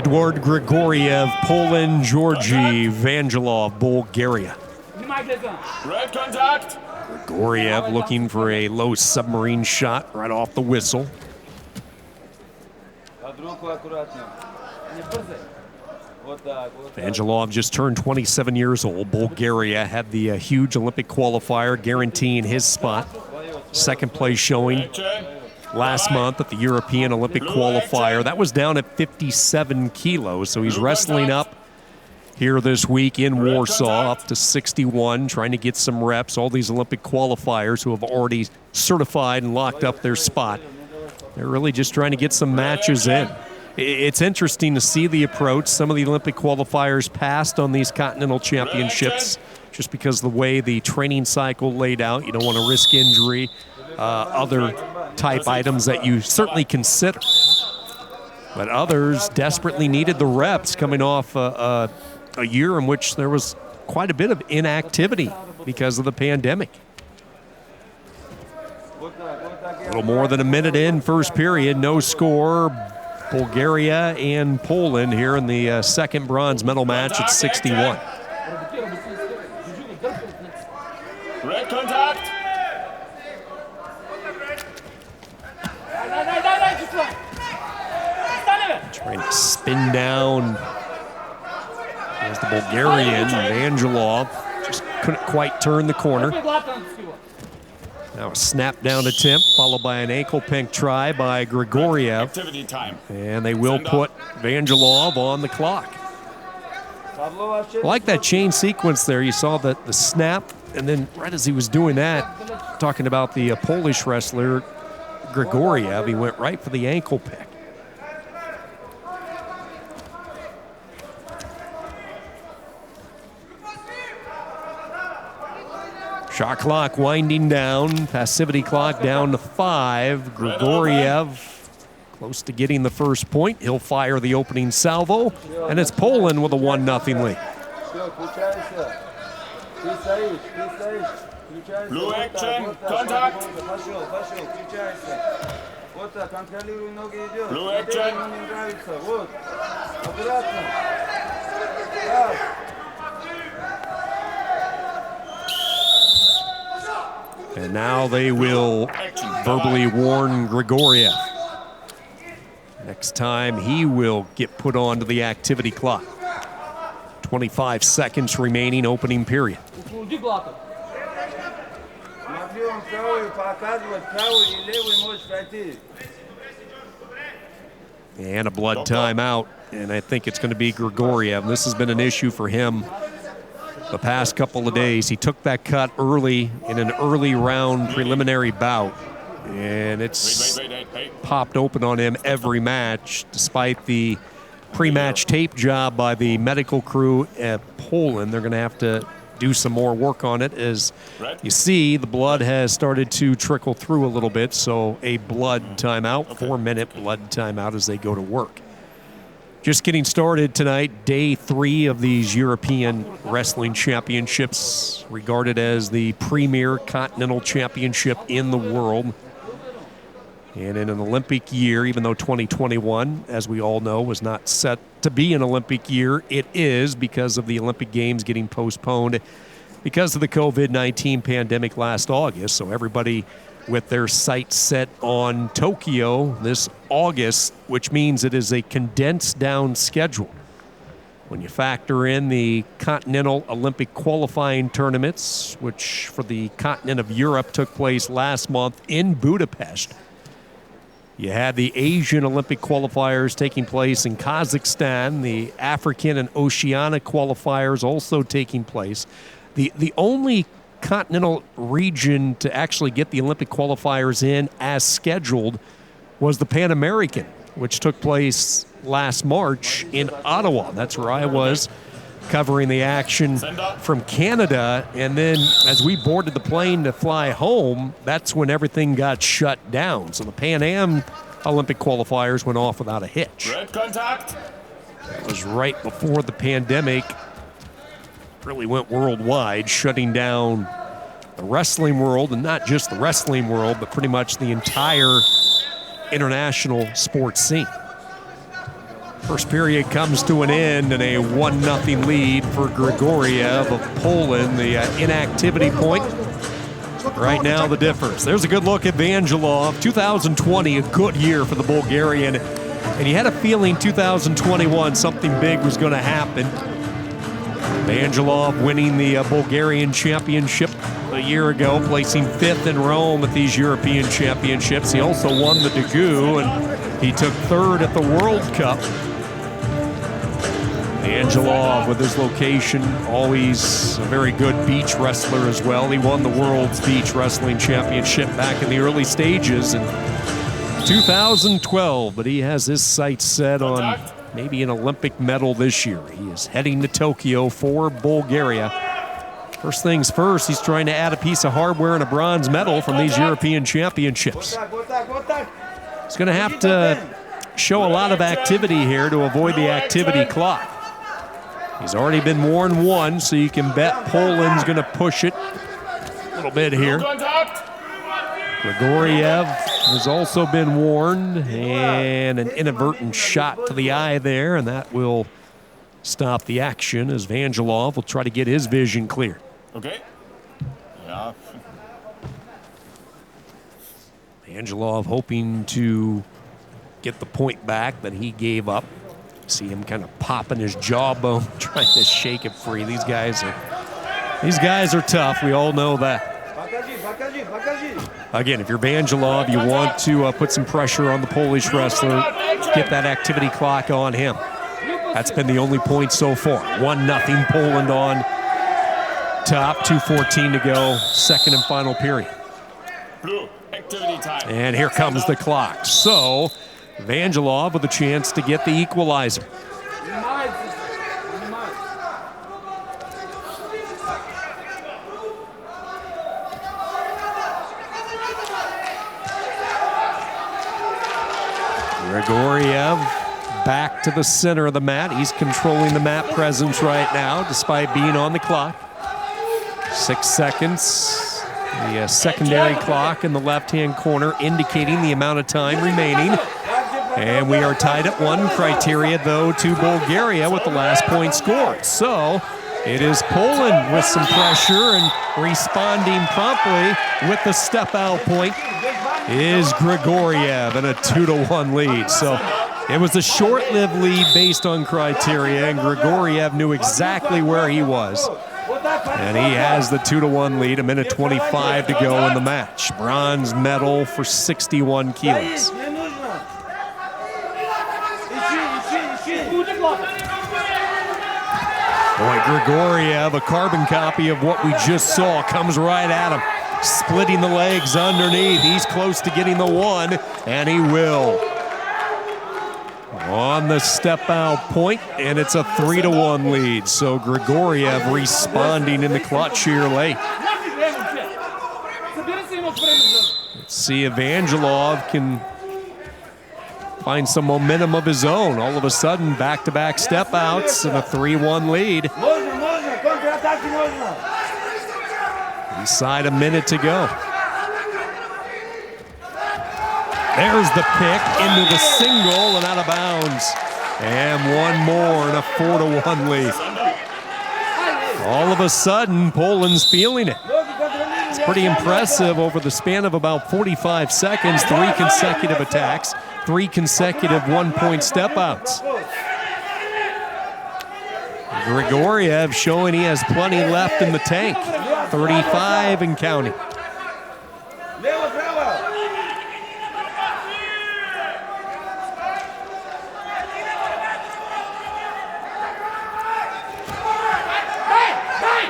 Edward Grigoriev, Poland, Georgy VANGELOV, Bulgaria. Red contact. Grigoriev looking for a low submarine shot right off the whistle. VANGELOV just turned 27 years old. Bulgaria had the huge Olympic qualifier guaranteeing his spot. Second place showing last month at the European Olympic qualifier. That was down at 57 kilos, so he's wrestling up here this week in Warsaw up to 61, trying to get some reps. All these Olympic qualifiers who have already certified and locked up their spot, they're really just trying to get some matches in. It's interesting to see the approach. Some of the Olympic qualifiers passed on these Continental Championships just because of the way the training cycle laid out. You don't want to risk injury, other type items that you certainly consider. But others desperately needed the reps coming off a year in which there was quite a bit of inactivity because of the pandemic. A little more than a minute in, first period, no score. Bulgaria and Poland here in the second bronze medal match at 61. Red contact. Trying to spin down. There's the Bulgarian, VANGELOV. Just couldn't quite turn the corner. Now a snap down attempt, followed by an ankle pink try by Grigoriev. Activity time. And they will put VANGELOV on the clock. I like that chain sequence there. You saw the snap, and then right as he was doing that, talking about the Polish wrestler Grigoriev, he went right for the ankle pick. Shot clock winding down, passivity clock down to 5. Grigoriev close to getting the first point. He'll fire the opening salvo, and it's Poland with a 1-0 lead. Blue action, contact. Blue action. And now they will verbally warn Grigoriev. Next time he will get put onto the activity clock. 25 seconds remaining, opening period. And a blood timeout, and I think it's going to be Grigoriev. This has been an issue for him the past couple of days. He took that cut early in an early round preliminary bout, and it's popped open on him every match, despite the pre-match tape job by the medical crew at Poland. They're going to have to do some more work on it. As you see, the blood has started to trickle through a little bit, so a blood timeout, 4-minute blood timeout as they go to work. Just getting started tonight, day 3 of these European Wrestling Championships, regarded as the premier continental championship in the world. And in an Olympic year, even though 2021, as we all know, was not set to be an Olympic year, it is because of the Olympic Games getting postponed because of the COVID-19 pandemic last August. So everybody with their sights set on Tokyo this August, which means it is a condensed down schedule. When you factor in the Continental Olympic qualifying tournaments, which for the continent of Europe took place last month in Budapest, you had the Asian Olympic qualifiers taking place in Kazakhstan, the African and Oceanic qualifiers also taking place. The only continental region to actually get the Olympic qualifiers in as scheduled was the Pan American, which took place last March in Ottawa. That's where I was, covering the action from Canada. And then as we boarded the plane to fly home, that's when everything got shut down. So the Pan Am Olympic qualifiers went off without a hitch. Red contact. It was right before the pandemic really went worldwide, shutting down the wrestling world, and not just the wrestling world, but pretty much the entire international sports scene. First period comes to an end and a 1-0 lead for Grigoriev of Poland. The inactivity point right now the difference. There's a good look at Vangelov. 2020, a good year for the Bulgarian. And you had a feeling 2021 something big was going to happen. Vangelov winning the Bulgarian championship a year ago, placing 5th in Rome at these European championships. He also won the Daegu, and he took 3rd at the World Cup. Vangelov, with his location, always a very good beach wrestler as well. He won the World's Beach Wrestling Championship back in the early stages in 2012, but he has his sights set on maybe an Olympic medal this year. He is heading to Tokyo for Bulgaria. First things first, he's trying to add a piece of hardware and a bronze medal from these European championships. He's going to have to show a lot of activity here to avoid the activity clock. He's already been worn one, so you can bet Poland's going to push it a little bit here. Grigoriev has also been warned, and an inadvertent shot to the eye there, and that will stop the action as Vangelov will try to get his vision clear. Okay. Yeah. Vangelov hoping to get the point back that he gave up. See him kind of popping his jawbone, trying to shake it free. These guys are tough. We all know that. Again, if you're Vangelov, you want to put some pressure on the Polish wrestler, get that activity clock on him. That's been the only point so far. 1-0 Poland on top, 2:14 to go, second and final period. Blue, activity time. And here comes the clock. So Vangelov with a chance to get the equalizer. Grigoriev back to the center of the mat. He's controlling the mat presence right now, despite being on the clock. 6 seconds. The secondary clock in the left-hand corner indicating the amount of time remaining. And we are tied at 1. Criteria, though, to Bulgaria with the last point scored. So it is Poland with some pressure and responding promptly with the step-out point is Grigoriev in a 2-1 lead. So it was a short-lived lead based on criteria, and Grigoriev knew exactly where he was. And he has the 2-1 lead, a minute 25 to go in the match. Bronze medal for 61 kilos. Boy, Grigoriev, a carbon copy of what we just saw, comes right at him, splitting the legs underneath. He's close to getting the one, and he will. On the step-out point, and it's a 3-1 lead. So Grigoriev responding in the clutch here late. Let's see if Vangelov can find some momentum of his own. All of a sudden, back-to-back step-outs and a 3-1 lead. Inside a minute to go. There's the pick into the single and out of bounds. And one more and a 4-1 lead. All of a sudden, Poland's feeling it. It's pretty impressive over the span of about 45 seconds, 3 consecutive attacks, 3 consecutive one-point step-outs. Grigoriev showing he has plenty left in the tank. 35 and counting.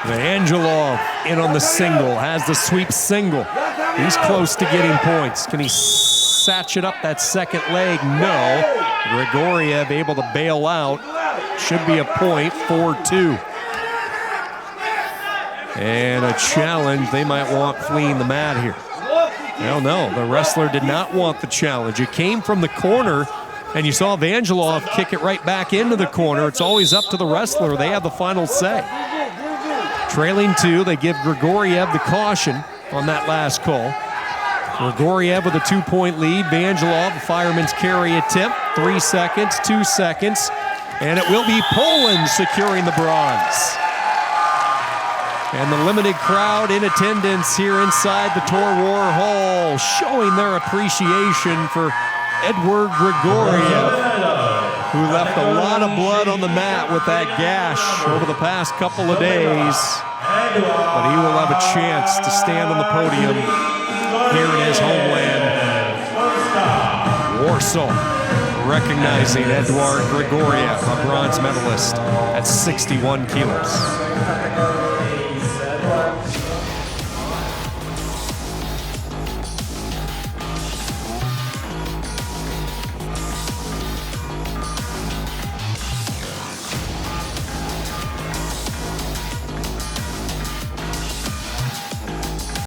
Vangelov in on the single, has the sweep single. He's close to getting points. Can he satch it up that second leg? No. Grigoriev able to bail out. Should be a point, 4-2. And a challenge they might want fleeing the mat here. Well, no, the wrestler did not want the challenge. It came from the corner, and you saw Vangelov kick it right back into the corner. It's always up to the wrestler. They have the final say. Trailing 2, they give Grigoriev the caution on that last call. Grigoriev with a 2-point lead. Vangelov, a fireman's carry attempt. 3 seconds, 2 seconds, and it will be Poland securing the bronze. And the limited crowd in attendance here inside the Tor War Hall showing their appreciation for Edward Grigoriev, who left a lot of blood on the mat with that gash over the past couple of days. But he will have a chance to stand on the podium here in his homeland, Warsaw, recognizing Edward Grigoriev, a bronze medalist at 61 kilos.